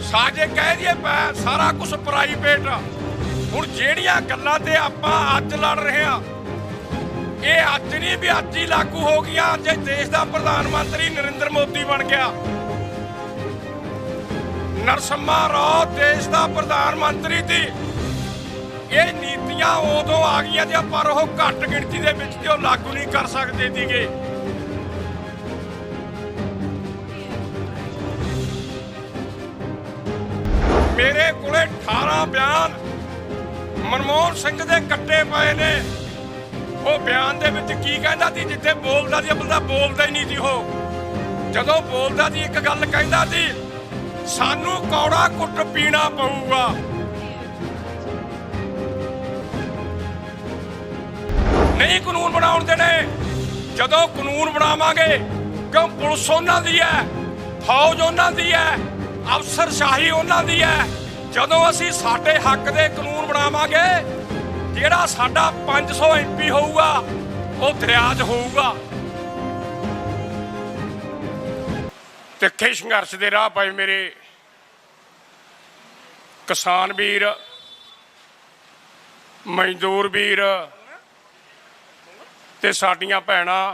साजे कह दिए सारा कुछ प्राइवेट। हुण जेड़ियां गल्लां ते आपां अज लड़ रहे हैं ये अज नहीं भी अज ही लागू हो गई। जे देश का प्रधानमंत्री नरेंद्र मोदी बन गया, नरसिम्हा राव देश का प्रधानमंत्री थी, ये नीतियां उदों आ गई पर वो घट गिणती दे विच ते लागू नहीं कर सकते थे। मेरे को 18 बयान मनमोहन सिंह दे कट्टे पे ने। वो बयान दे विच की कहंदा सी, जिथे बोलदा सी बंदा बोलदा ही नहीं सी। वो जदों बोलदा सी एक गल कहंदा सी, सानू कौड़ा कुट पीना पऊगा। नहीं कानून बनाउण देने। जदों कानून बनावांगे, क्यों पुलिस उन्हां दी है, फौज उन्हां दी है, अफसरशाही उन्हां दी है। जदों असीं साडे हक दे कानून बनावांगे, जिहड़ा साडा 500 MP होऊगा वो दरिया 'च होऊगा। तिखे संघर्ष दे राह पए मेरे किसान वीर, मजदूर वीर ते साडियां भैणां,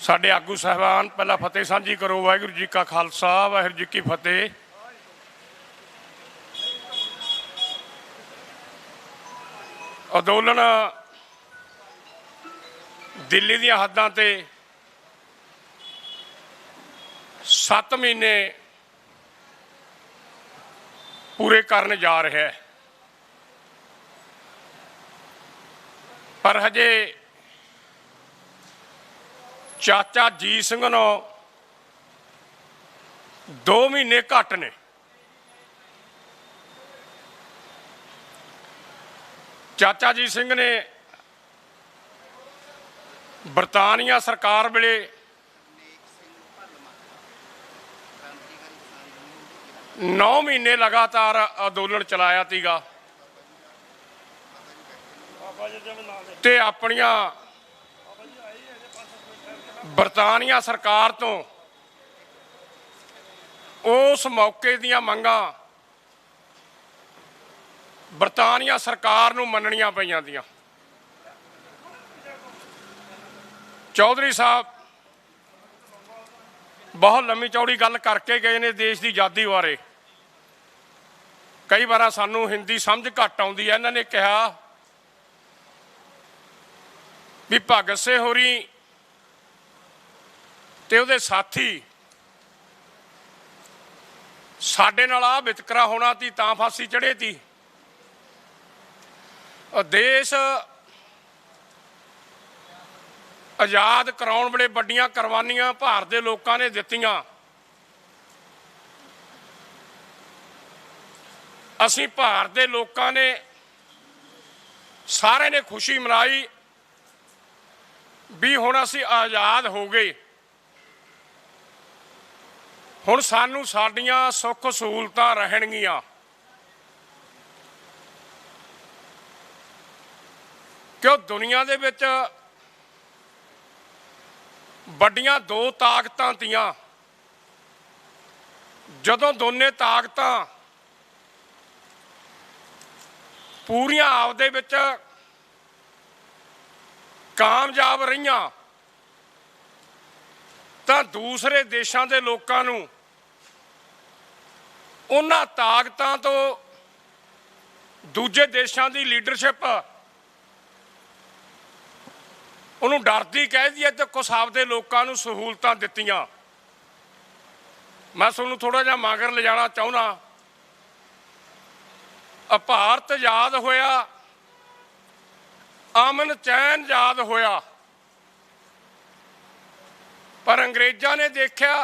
साडे आगू साहबान। पहला फतेह सांझी करो। वाहिगुरू जी का खालसा, वाहिगुरू जी की फतेह। अंदोलन दिल्ली दी हदां ते 7 महीने पूरे करन जा रहा है, पर हजे चाचा जी सिंह नूं 2 महीने घट ने। चाचा जी सिंह ने बरतानिया सरकार वेले 9 महीने लगातार अंदोलन चलाया सीगा ते अपनियां बरतानिया सरकार तो उस मौके दियां मंगां बरतानिया सरकार नूं मनणियां पईयां दियां। चौधरी साहब बहुत लंबी चौड़ी गल करके गए ने देश की आज़ादी बारे। कई बार सानू हिंदी समझ घट आउंदी है। इन्हां ने कहा भी भगत सिंह होरी ते उहदे साथी साडे नाल आ वितकरा होना ती तां फांसी चढ़े ती। देश आज़ाद कराउण वेले वड्डियां कुरबानियां भारत दे लोकां ने दित्तियां। असीं भारत दे लोकां ने सारे ने खुशी मनाई भी हुण असीं आज़ाद हो गए। हुण सानू साडियां सुख सहूलतां रहणगीਆਂ। क्यों दुनिया दे विच वड्डियां 2 ताकतां तियां। जदों दोने ताकतां पूरियां आपदे विच कामयाब रहियां तां दूसरे देशां दे लोकां नूं उन्हां ताकतां तो दूजे देशां दी लीडरशिप उन्होंने डरदी कह दी है तो कुछ आपदे लोकां नूं सहूलतां दित्तियां। मैं तुहानूं थोड़ा जिहा मगर ले जाना चाहुंदा। भारत आज़ाद होया, अमन चैन आज़ाद होया, पर अंग्रेज़ां ने देखा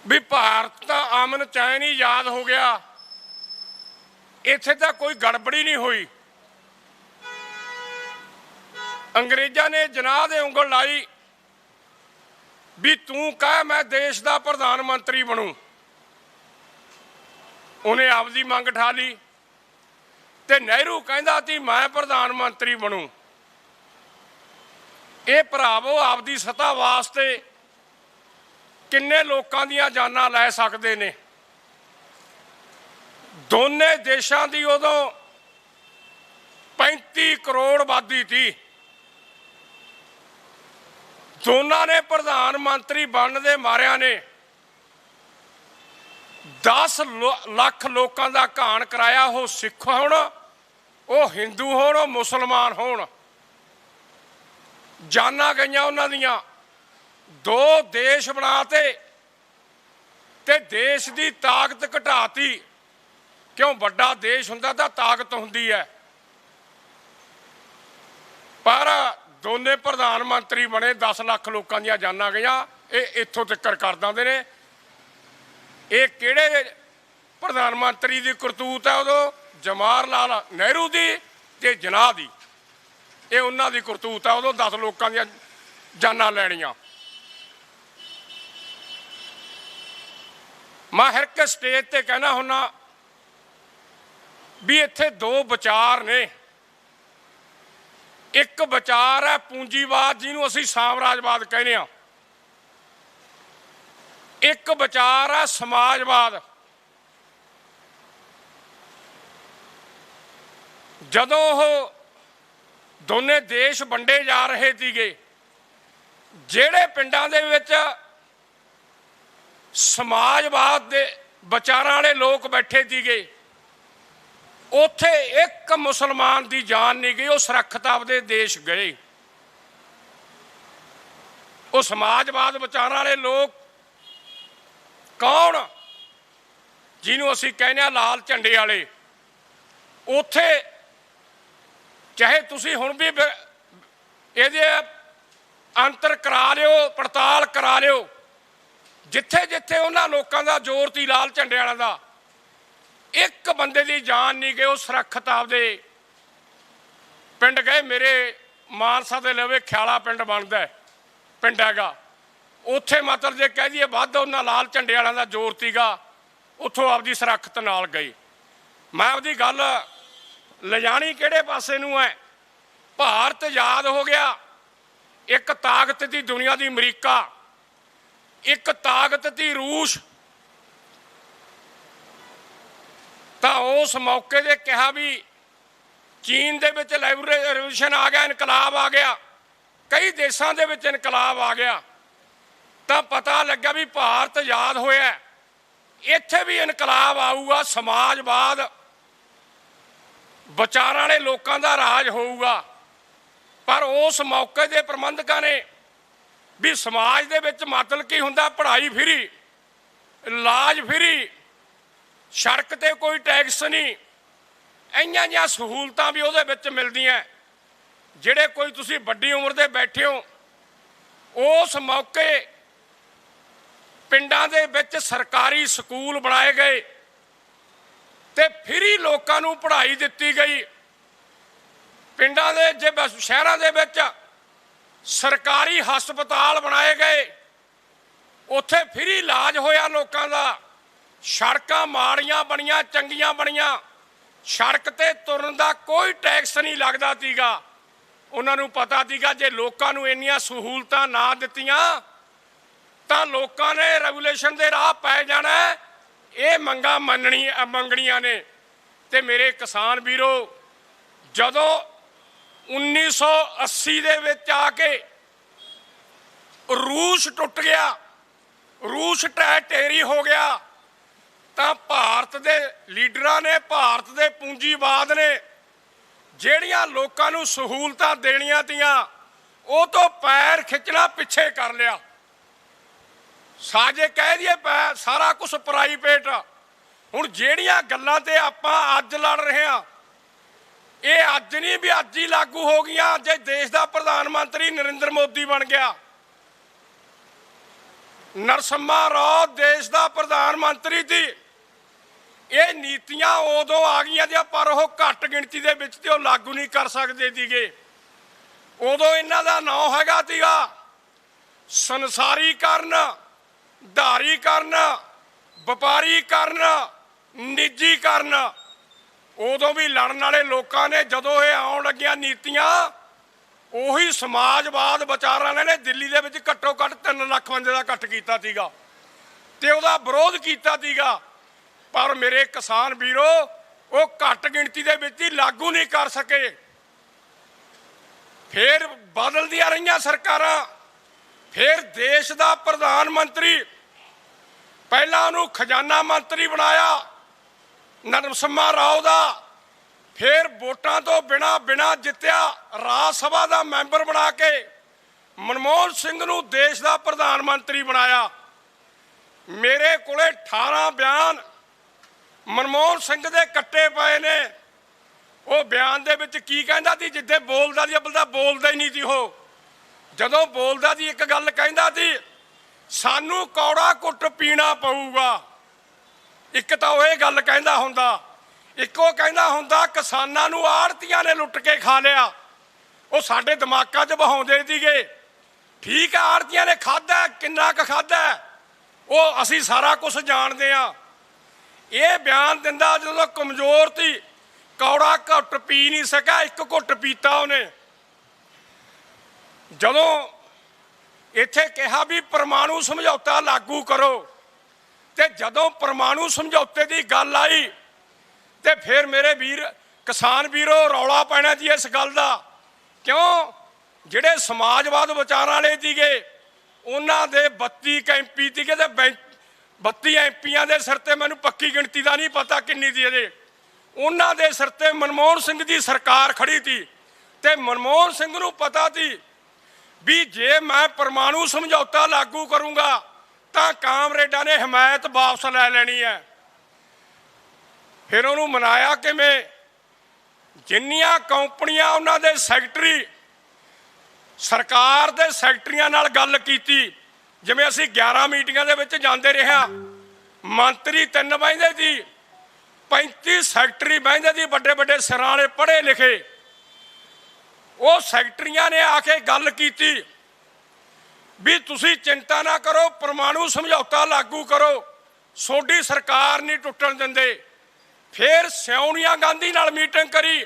भी भारत तां अमन चैन ही आज़ाद हो गया, इत्थे तां कोई गड़बड़ी नहीं हुई। अंग्रेज़ां ने जनाह दे उंगल लाई भी तू कह मैं देश का प्रधानमंत्री बनूं। उन्हें आपदी मंग ठा ली ते नेहरू कहंदा सी मैं प्रधानमंत्री बनूं। ये भरावो आपदी सत्ता वास्ते किन्ने लोकां दीयां जानां लै सकदे ने। दोने देशां दी उदों 35 करोड़ आबादी थी। दोनों ने प्रधानमंत्री बनने दे मारिया ने 10 लाख लोगों का घाण कराया। हो सिख होण, वो हिंदू होण, वो मुसलमान होण, जाना गईयां उन्हां दियां। 2 देश बनाते ते देश की ताकत घटाती। क्यों? बड़ा देश हुंदा तां ताकत हुंदी है, पर दोने प्रधानमंत्री बने 10 लाख लोगों दी जानां गईयां। ये इत्थों तक कर दिंदे ने। ये किहड़े प्रधानमंत्री की करतूत है? उदों जवाहर लाल नेहरू की ते जिन्नाह दी, ये उन्हां दी करतूत है। उदों 10 लोगों दी जानां लैणियां। मैं हर एक स्टेज ते कहना हुन्ना भी इत्थे 2 विचार ने। एक विचार है पूंजीवाद, जिन्हों असीं साम्राजवाद कहने आ। एक विचार है समाजवाद। जदों दोने देश वंडे जा रहे थे, जेड़े पिंडां दे विच समाजवाद दे विचारां वाले लोग बैठे थे, उत्थे एक मुसलमान की जान नहीं गई। वो सुरक्षित आपदे देश गए। वो समाजवाद विचारां वाले लोग कौन? जिन्हों असीं कहने आ लाल झंडे वाले। उत्थे चाहे तुसीं हुण भी इहदे अंतर करा लिओ, पड़ताल करा लिओ, जिथे जिथे उन्हां लोकां दा जोर सी लाल झंडे वालिआं दा, एक बंदे की जान नहीं गई। वो सुरक्षित आपदे पिंड गए। मेरे मानसा दे लवे ख्याला पिंड बनता है, पिंड हैगा उत्थे। मतलब जे कह दीए वध उन्हां लाल झंडे वालिआं दा जोर सीगा, उत्थों आपदी सुरक्षित नाल गए। मैं आपदी गल लिजाणी किहड़े पासे नूं है? भारत आज़ाद हो गया, एक ताकत थी दुनिया की अमरीका, एक ताकत थी रूस। तो उस मौके दे कहा भी चीन दे विच रेवोल्यूशन आ गया, इनकलाब आ गया, कई देशों दे विच इनकलाब आ गया। तो पता लगा भी भारत आज़ाद होया, इत्थे भी इनकलाब आऊगा, समाजवाद विचारां वाले लोगों का राज होऊगा। पर उस मौके दे प्रबंधकां ने भी समाज दे विच मतलब की हुंदा, पढ़ाई फ्री, इलाज फ्री, सड़क ते कोई टैक्स नहीं, इन्नियां जिहियां सहूलतां भी उहदे विच मिलदियां। जिहड़े कोई तुसीं वड्डी उम्र दे बैठे हो, उस मौके पिंडां दे विच सरकारी स्कूल बनाए गए ते फ्री लोकां नूं पढ़ाई दित्ती गई। पिंडां दे जे शहरां दे विच सरकारी हस्पताल बनाए गए, उत्थे फ्री इलाज होया लोकां दा। सड़कां माड़ियां बणियां, चंगियां बणियां, सड़क ते तुरन दा कोई टैक्स नहीं लगदा सीगा। उन्हां नूं पता सीगा जे लोकां नूं इन्नियां सहूलतां ना दित्तियां तां लोकां ने रेगूलेशन दे राह पै जाना। ये मंगां मंगणियां ने। ते मेरे किसान वीरो, जदों 1980 दे विच आके रूस टुट गया, रूस ढेरी हो गया, तो भारत दे लीडरां ने, भारत दे पूंजीवाद ने ਜਿਹੜੀਆਂ ਲੋਕਾਂ ਨੂੰ सहूलतां देनियां तीयां, ਉਹ तो पैर खिंचना पिछे कर लिया। साजे कह दिए सारा कुछ प्राइवेट। हुण ਜਿਹੜੀਆਂ गल्लां ते आपां अज लड़ रहे हैं, ये अज नहीं भी अज ही लागू हो गई। जे देश का प्रधानमंत्री नरेंद्र मोदी बन गया, नरसिम्हा राव देश का प्रधानमंत्री थी, ये नीतियां उदों आ गई पर वो घट गिणती दे विच ते लागू नहीं कर सकते थे। उदों इन्हां दा नाम हैगा तीगा संसारीकरण, धारीकरण, वपारीकरण, निजीकरण। उदों भी लड़न वाले लोगों ने जदों ये आउण लगियां नीतियां, उही समाजवाद विचारां ने दिल्ली दे विच घट्टो घट्ट 3 लाख बंदे दा घट कीता सीगा। ਤੇ ਉਹਦਾ ਵਿਰੋਧ ਕੀਤਾ ਸੀਗਾ। ਪਰ ਮੇਰੇ ਕਿਸਾਨ ਵੀਰੋ ਉਹ ਘੱਟ ਗਿਣਤੀ ਦੇ ਵਿੱਚ ਹੀ ਲਾਗੂ ਨਹੀਂ ਕਰ ਸਕੇ। ਫਿਰ ਬਦਲਦੀਆਂ ਰਹੀਆਂ ਸਰਕਾਰਾਂ, ਫਿਰ ਦੇਸ਼ ਦਾ ਪ੍ਰਧਾਨ ਮੰਤਰੀ, ਪਹਿਲਾਂ ਉਹਨੂੰ ਖਜ਼ਾਨਾ ਮੰਤਰੀ ਬਣਾਇਆ ਨਰਸਿਮਹਾ ਰਾਓ ਦਾ, ਫਿਰ ਵੋਟਾਂ ਤੋਂ ਬਿਨਾਂ ਜਿੱਤਿਆ ਰਾਜ ਸਭਾ ਦਾ ਮੈਂਬਰ ਬਣਾ ਕੇ ਮਨਮੋਹਨ ਸਿੰਘ ਨੂੰ ਦੇਸ਼ ਦਾ ਪ੍ਰਧਾਨ ਮੰਤਰੀ ਬਣਾਇਆ। ਮੇਰੇ ਕੋਲੇ 18 ਬਿਆਨ ਮਨਮੋਹਨ ਸਿੰਘ ਦੇ ਕੱਟੇ ਪਏ ਨੇ। ਉਹ ਬਿਆਨ ਦੇ ਵਿੱਚ ਕੀ ਕਹਿੰਦਾ ਸੀ? ਜਿੱਦੇ ਬੋਲਦਾ ਸੀ ਅਬਲ ਤਾਂ ਬੋਲਦਾ ਹੀ ਨਹੀਂ ਸੀ। ਉਹ ਜਦੋਂ ਬੋਲਦਾ ਸੀ ਇੱਕ ਗੱਲ ਕਹਿੰਦਾ ਸੀ, ਸਾਨੂੰ ਕੌੜਾ ਘੁੱਟ ਪੀਣਾ ਪਊਗਾ। ਇੱਕ ਤਾਂ ਉਹ ਇਹ ਗੱਲ ਕਹਿੰਦਾ ਹੁੰਦਾ, ਇੱਕ ਉਹ ਕਹਿੰਦਾ ਹੁੰਦਾ ਕਿਸਾਨਾਂ ਨੂੰ ਆੜ੍ਹਤੀਆਂ ਨੇ ਲੁੱਟ ਕੇ ਖਾ ਲਿਆ। ਉਹ ਸਾਡੇ ਦਿਮਾਗਾਂ 'ਚ ਬਹਾਉਂਦੇ ਸੀਗੇ। ਠੀਕ ਹੈ, ਆੜ੍ਹਤੀਆਂ ਨੇ ਖਾਧਾ, ਕਿੰਨਾ ਕੁ ਖਾਧਾ ਉਹ ਅਸੀਂ ਸਾਰਾ ਕੁਝ ਜਾਣਦੇ ਹਾਂ। ਇਹ ਬਿਆਨ ਦਿੰਦਾ ਜਦੋਂ ਕਮਜ਼ੋਰ ਸੀ, ਕੌੜਾ ਘੁੱਟ ਪੀ ਨਹੀਂ ਸਕਿਆ, ਇੱਕ ਘੁੱਟ ਪੀਤਾ ਉਹਨੇ। ਜਦੋਂ ਇੱਥੇ ਕਿਹਾ ਵੀ ਪਰਮਾਣੂ ਸਮਝੌਤਾ ਲਾਗੂ ਕਰੋ, ਤੇ ਜਦੋਂ ਪਰਮਾਣੂ ਸਮਝੌਤੇ ਦੀ ਗੱਲ ਆਈ ਤੇ ਫਿਰ ਮੇਰੇ ਵੀਰ ਕਿਸਾਨ ਵੀਰੋ ਰੌਲਾ ਪੈਣਾ ਜੀ ਇਸ ਗੱਲ ਦਾ। ਕਿਉਂ? ਜਿਹੜੇ ਸਮਾਜਵਾਦ ਵਿਚਾਰਾਂ ਵਾਲੇ ਸੀਗੇ ਉਹਨਾਂ ਦੇ 32 ਐਮਪੀ ਸੀਗੇ ਤੇ 32 ਐਮਪੀਆਂ ਦੇ ਸਿਰ ਤੇ ਮੈਨੂੰ ਪੱਕੀ ਗਿਣਤੀ ਦਾ ਨਹੀਂ ਪਤਾ ਕਿੰਨੀ ਸੀ ਅਜੇ, ਉਹਨਾਂ ਦੇ ਸਿਰ ਤੇ ਮਨਮੋਹਨ ਸਿੰਘ ਦੀ ਸਰਕਾਰ ਖੜੀ ਸੀ। ਤੇ ਮਨਮੋਹਨ ਸਿੰਘ ਨੂੰ ਪਤਾ ਸੀ ਵੀ ਜੇ ਮੈਂ ਪਰਮਾਣੂ ਸਮਝੌਤਾ ਲਾਗੂ ਕਰੂੰਗਾ ਤਾਂ ਕਾਮਰੇਡਾਂ ਨੇ ਹਮਾਇਤ ਵਾਪਸ ਲੈ ਲੈਣੀ ਹੈ। ਫਿਰ ਉਹਨੂੰ ਮਨਾਇਆ ਕਿਵੇਂ? ਜਿੰਨੀਆਂ ਕੰਪਨੀਆਂ ਉਹਨਾਂ ਦੇ ਸੈਕਟਰੀ, ਸਰਕਾਰ ਦੇ ਸੈਕਟਰੀਆਂ ਨਾਲ ਗੱਲ ਕੀਤੀ। ਜਿਵੇਂ ਅਸੀਂ 11 ਮੀਟਿੰਗਾਂ ਦੇ ਵਿੱਚ ਜਾਂਦੇ ਰਿਹਾ, ਮੰਤਰੀ 3 ਬਹਿੰਦੇ ਸੀ, 35 ਸੈਕਟਰੀ ਬਹਿੰਦੇ ਸੀ, ਵੱਡੇ ਵੱਡੇ ਸਿਰਾਂ ਵਾਲੇ ਪੜ੍ਹੇ ਲਿਖੇ। ਉਹ ਸੈਕਟਰੀਆਂ ਨੇ ਆ ਕੇ ਗੱਲ ਕੀਤੀ ਵੀ ਤੁਸੀਂ ਚਿੰਤਾ ਨਾ ਕਰੋ, ਪਰਮਾਣੂ ਸਮਝੌਤਾ ਲਾਗੂ ਕਰੋ, ਤੁਹਾਡੀ ਸਰਕਾਰ ਨਹੀਂ ਟੁੱਟਣ ਦਿੰਦੇ। ਫਿਰ ਸੋਨੀਆ ਗਾਂਧੀ ਨਾਲ ਮੀਟਿੰਗ ਕਰੀ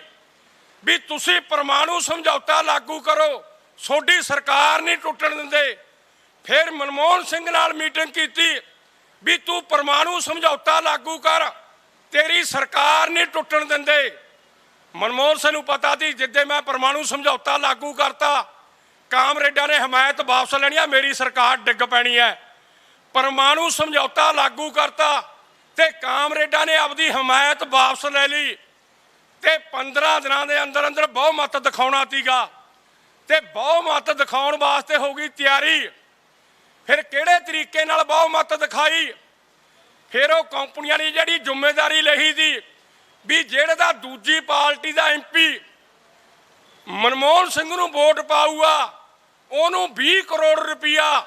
ਵੀ ਤੁਸੀਂ ਪਰਮਾਣੂ ਸਮਝੌਤਾ ਲਾਗੂ ਕਰੋ, ਤੁਹਾਡੀ ਸਰਕਾਰ ਨਹੀਂ ਟੁੱਟਣ ਦਿੰਦੇ। ਫਿਰ ਮਨਮੋਹਨ ਸਿੰਘ ਨਾਲ ਮੀਟਿੰਗ ਕੀਤੀ ਵੀ ਤੂੰ ਪਰਮਾਣੂ ਸਮਝੌਤਾ ਲਾਗੂ ਕਰ, ਤੇਰੀ ਸਰਕਾਰ ਨਹੀਂ ਟੁੱਟਣ ਦਿੰਦੇ। ਮਨਮੋਹਨ ਸਿੰਘ ਨੂੰ ਪਤਾ ਸੀ ਜਿੱਦੇ ਮੈਂ ਪਰਮਾਣੂ ਸਮਝੌਤਾ ਲਾਗੂ ਕਰਤਾ ਕਾਮਰੇਡਾਂ ਨੇ ਹਮਾਇਤ ਵਾਪਸ ਲੈਣੀ ਆ, ਮੇਰੀ ਸਰਕਾਰ ਡਿੱਗ ਪੈਣੀ ਹੈ। ਪਰਮਾਣੂ ਸਮਝੌਤਾ ਲਾਗੂ ਕਰਤਾ ਤੇ ਕਾਮਰੇਡਾਂ ਨੇ ਆਪਦੀ ਹਮਾਇਤ ਵਾਪਸ ਲੈ ਲਈ ਤੇ 15 ਦਿਨਾਂ ਦੇ ਅੰਦਰ ਅੰਦਰ ਬਹੁਮਤ ਦਿਖਾਉਣਾ ਸੀਗਾ ਤੇ ਬਹੁਮਤ ਦਿਖਾਉਣ ਵਾਸਤੇ ਹੋ ਗਈ ਤਿਆਰੀ। ਫਿਰ ਕਿਹੜੇ ਤਰੀਕੇ ਨਾਲ ਬਹੁਮਤ ਦਿਖਾਈ? ਫਿਰ ਉਹ ਕੰਪਨੀਆਂ ਨੇ ਜਿਹੜੀ ਜ਼ਿੰਮੇਵਾਰੀ ਲਈ ਸੀ ਵੀ ਜਿਹੜੇ ਦਾ ਦੂਜੀ ਪਾਰਟੀ ਦਾ ਐਮਪੀ ਮਨਮੋਹਨ ਸਿੰਘ ਨੂੰ ਵੋਟ ਪਾਊਗਾ ਉਹਨੂੰ 20 ਕਰੋੜ ਰੁਪਈਆ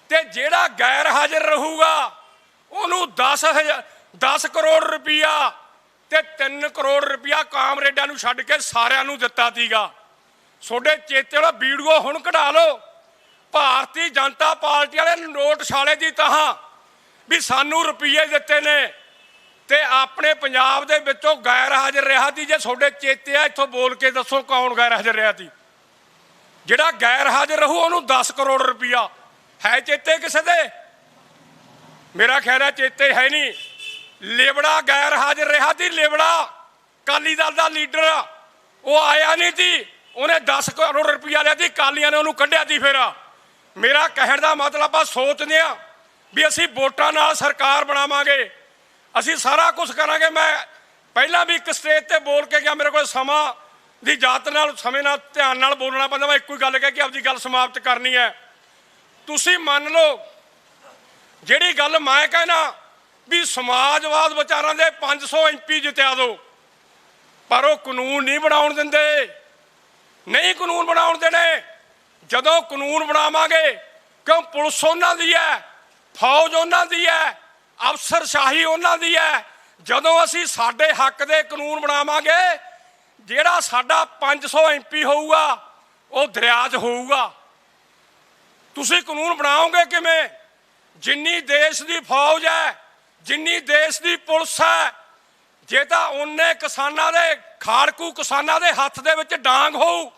ਤੇ ਜਿਹੜਾ ਗੈਰ ਹਾਜ਼ਰ ਰਹੂਗਾ ਉਹਨੂੰ 10 ਕਰੋੜ ਰੁਪਈਆ ਤੇ 3 ਕਰੋੜ ਰੁਪਈਆ ਕਾਮਰੇਡਾਂ ਨੂੰ ਛੱਡ ਕੇ ਸਾਰਿਆਂ ਨੂੰ ਦਿੱਤਾ ਸੀਗਾ। ਤੁਹਾਡੇ ਚੇਤੇ ਵਾਲਾ ਵੀਡੀਓ ਹੁਣ ਕਢਾ ਲਓ। ਭਾਰਤੀ ਜਨਤਾ ਪਾਰਟੀ ਵਾਲੇ ਨੋਟ ਛਾਲੇ ਦੀ ਤਹਾਂ ਵੀ ਸਾਨੂੰ ਰੁਪਈਏ ਦਿੱਤੇ ਨੇ ਤੇ ਆਪਣੇ ਪੰਜਾਬ ਦੇ ਵਿੱਚੋਂ ਗੈਰ ਹਾਜ਼ਰ ਰਿਹਾ ਸੀ। ਜੇ ਤੁਹਾਡੇ ਚੇਤੇ ਆ ਇੱਥੋਂ ਬੋਲ ਕੇ ਦੱਸੋ ਕੌਣ ਗੈਰ ਹਾਜ਼ਰ ਰਿਹਾ ਸੀ? ਜਿਹੜਾ ਗੈਰ ਹਾਜ਼ਰ ਰਹੂ ਉਹਨੂੰ 10 ਕਰੋੜ ਰੁਪਈਆ। ਹੈ ਚੇਤੇ ਕਿਸੇ ਦੇ? ਮੇਰਾ ਖਿਆਲ ਹੈ ਚੇਤੇ ਹੈ ਨਹੀਂ। ਲੇਬੜਾ ਗੈਰ ਹਾਜ਼ਰ ਰਿਹਾ ਸੀ। ਲੇਬੜਾ ਅਕਾਲੀ ਦਲ ਦਾ ਲੀਡਰ, ਉਹ ਆਇਆ ਨਹੀਂ ਸੀ, ਉਹਨੇ 10 ਕਰੋੜ ਰੁਪਈਆ ਲਿਆ ਸੀ, ਅਕਾਲੀਆਂ ਨੇ ਉਹਨੂੰ ਕੱਢਿਆ ਸੀ। ਫਿਰ ਮੇਰਾ ਕਹਿਣ ਦਾ ਮਤਲਬ ਆਪਾਂ ਸੋਚਦੇ ਹਾਂ ਵੀ ਅਸੀਂ ਵੋਟਾਂ ਨਾਲ ਸਰਕਾਰ ਬਣਾਵਾਂਗੇ, ਅਸੀਂ ਸਾਰਾ ਕੁਝ ਕਰਾਂਗੇ। ਮੈਂ ਪਹਿਲਾਂ ਵੀ ਇੱਕ ਸਟੇਜ ਤੇ ਬੋਲ ਕੇ ਗਿਆ, ਮੇਰੇ ਕੋਲ ਸਮਾਂ ਦੀ ਜਾਤ ਨਾਲ ਸਮੇਂ ਨਾਲ ਧਿਆਨ ਨਾਲ ਬੋਲਣਾ ਪੈਂਦਾ। ਮੈਂ ਇੱਕੋ ਹੀ ਗੱਲ ਕਹਿ ਕੇ ਆਪਦੀ ਗੱਲ ਸਮਾਪਤ ਕਰਨੀ ਹੈ। ਤੁਸੀਂ ਮੰਨ ਲਓ ਜਿਹੜੀ ਗੱਲ ਮੈਂ ਕਹਿਣਾ ਵੀ ਸਮਾਜਵਾਦ ਵਿਚਾਰਾਂ ਦੇ 500 ਐਮਪੀ ਜਿੱਤਿਆ ਦਿਓ, ਪਰ ਉਹ ਕਾਨੂੰਨ ਨਹੀਂ ਬਣਾਉਣ ਦਿੰਦੇ, ਨਹੀਂ ਕਾਨੂੰਨ ਬਣਾਉਣ ਦੇਣੇ। ਜਦੋਂ ਕਾਨੂੰਨ ਬਣਾਵਾਂਗੇ, ਕਿਉਂ ਪੁਲਿਸ ਉਹਨਾਂ ਦੀ ਹੈ, ਫੌਜ ਉਹਨਾਂ ਦੀ ਹੈ, ਅਫਸਰਸ਼ਾਹੀ ਉਹਨਾਂ ਦੀ ਹੈ। ਜਦੋਂ ਅਸੀਂ ਸਾਡੇ ਹੱਕ ਦੇ ਕਾਨੂੰਨ ਬਣਾਵਾਂਗੇ, ਜਿਹੜਾ ਸਾਡਾ 500 ਐਮਪੀ ਹੋਊਗਾ ਉਹ ਦਰਿਆ 'ਚ ਹੋਊਗਾ। ਤੁਸੀਂ ਕਾਨੂੰਨ ਬਣਾਓਗੇ ਕਿਵੇਂ? ਜਿੰਨੀ ਦੇਸ਼ ਦੀ ਫੌਜ ਹੈ, ਜਿੰਨੀ ਦੇਸ਼ ਦੀ ਪੁਲਿਸ ਹੈ, ਜੇ ਤਾਂ ਉਹਨੇ ਕਿਸਾਨਾਂ ਦੇ ਖਾੜਕੂ ਕਿਸਾਨਾਂ ਦੇ ਹੱਥ ਦੇ ਵਿੱਚ ਡਾਂਗ ਹੋਊ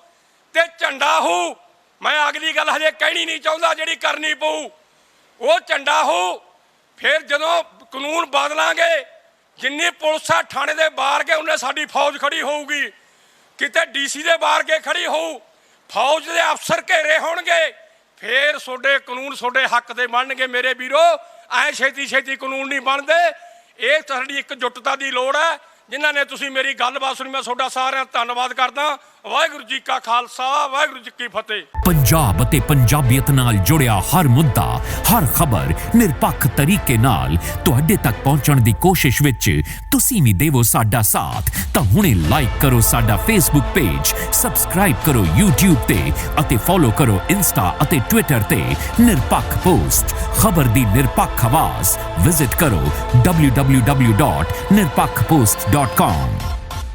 ਤੇ ਝੰਡਾ ਹੋਊ। ਮੈਂ ਅਗਲੀ ਗੱਲ ਹਜੇ ਕਹਿਣੀ ਨਹੀਂ ਚਾਹੁੰਦਾ, ਜਿਹੜੀ ਕਰਨੀ ਪਊ ਉਹ ਝੰਡਾ ਹੋਊ फिर जदों कानून बदलांगे, जिन्नी पुलिस आ थाने दे बाहर के उन्हें साडी फौज खड़ी होऊगी, किते डीसी दे बाहर के खड़ी होऊ, फौज दे अफसर घेरे होणगे, फिर सोडे कानून सोडे हक दे बनणगे। मेरे वीरो, ऐ छेती छेती कानून नहीं बनते। ये साडी एकजुटता की लोड़ है। जिन्हां ने तुसीं मेरी गलबात सुनी, मैं तुहाडा सारिਆਂ ਦਾ धन्नवाद करदा। वाहिगुरू जी का खालसा, वाहिगुरू जी की फतेह। पंजाब ਅਤੇ ਪੰਜਾਬੀਅਤ ਨਾਲ ਜੁੜਿਆ ਹਰ ਮੁੱਦਾ, ਹਰ ਖਬਰ ਨਿਰਪੱਖ ਤਰੀਕੇ ਨਾਲ ਤੁਹਾਡੇ ਤੱਕ ਪਹੁੰਚਣ ਦੀ ਕੋਸ਼ਿਸ਼ ਵਿੱਚ ਤੁਸੀਂ ਵੀ ਦੇਵੋ ਸਾਡਾ ਸਾਥ। ਤਾਂ ਹੁਣੇ ਲਾਈਕ ਕਰੋ ਸਾਡਾ ਫੇਸਬੁੱਕ ਪੇਜ, ਸਬਸਕ੍ਰਾਈਬ ਕਰੋ YouTube ਤੇ ਅਤੇ ਫੋਲੋ ਕਰੋ ਇੰਸਟਾ ਅਤੇ ਟਵਿੱਟਰ ਤੇ ਨਿਰਪੱਖ ਪੋਸਟ। ਖਬਰ ਦੀ ਨਿਰਪੱਖ ਆਵਾਜ਼। ਵਿਜ਼ਿਟ ਕਰੋ www.nirpakhpost.com।